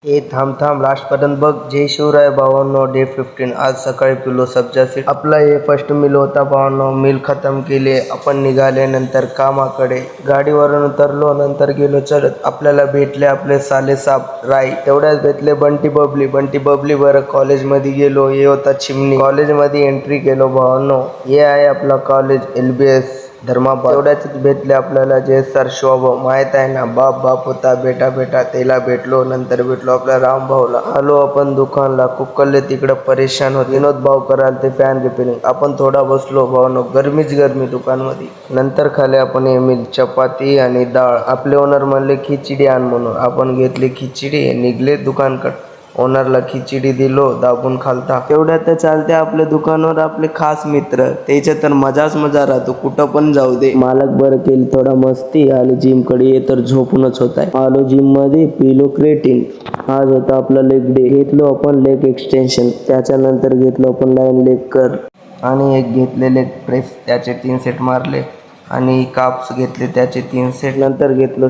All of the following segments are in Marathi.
ए थांब लास्टपर्यंत बघ. जय शिवराय भावांनो. डे 15. आज सकाळी पिलो सब्जा सीड. आपला हे फर्स्ट मिल होता भावांनो. मिल खतम केले. आपण निघाले नंतर कामाकडे. गाडीवरून उतरलो, नंतर गेलो चलत. आपल्याला भेटले आपले साले साप राय. तेवढ्याच भेटले बंटी बबली. बरं कॉलेजमध्ये गेलो. हे होता चिमणी. कॉलेजमध्ये एंट्री केलो भावांनो. हे आहे आपला कॉलेज LBS धर्माबाद. तेवढ्याच भेटले आपल्याला जय सर शिवभाऊ. माहित आहे ना, बाप होता, बेटा त्याला भेटलो. नंतर भेटलो आपल्या राम भाऊला. आलो आपण दुकानला. कुक्कले तिकडं परेशान होते. विनोद भाऊ कराल ते फॅन रिपेरिंग. आपण थोडा बसलो भावांनो. गरमीच दुकानमध्ये. नंतर खाले आपण मिल चपाती आणि डाळ. आपले ओनर म्हणले खिचडी आण म्हणून. आपण घेतली खिचडी, निघले दुकानकडे. ओनरला खिचडी दिलो, दाबून खालता. तेवढ्यात चालते आपल्या दुकानावर आपले खास मित्र. त्याच्या तर मजा राहतो, कुठं पण जाऊ दे. मालक बरं केली थोडा मस्ती. आले जिम कडे. ये तर झोपूनच होत आहे. आलो जिम मध्ये, पिलो क्रेटिन. आज होता आपला लेग डे. घेतलो आपण लेग एक्सटेन्शन. त्याच्यानंतर घेतलो आपण लाईन लेग कर आणि एक घेतले लेग प्रेस. त्याचे 3 सेट मारले आणि काप्स घेतले त्याचे 3 सेट. नंतर घेतलं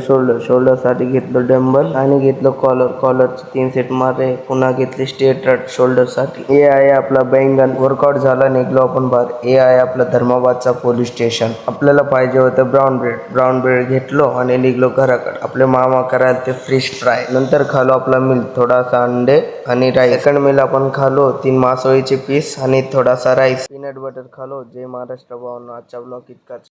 शोल्डरसाठी घेतलं डंबल आणि घेतलं कॉलरचे 3 सेट मारले. पुन्हा घेतले स्ट्रेट शोल्डरसाठी. हे आहे आपला बैंगन. वर्कआउट झाला, निघलो आपण बाहेर. हे आहे आपला धर्माबादचा पोलीस स्टेशन. आपल्याला पाहिजे होतं ब्राऊन ब्रेड घेतलो आणि निघलो घराकडे. आपले मामा करायला ते फिश फ्राय. नंतर खालो आपला मिल, थोडासा अंडे आणि राईस. सेकंड मिल आपण खालो 3 मासोळीचे पीस आणि थोडासा राईस. पीनट बटर खालो. जय महाराष्ट्र भावांनो. आजचा ब्लॉग इतकाच.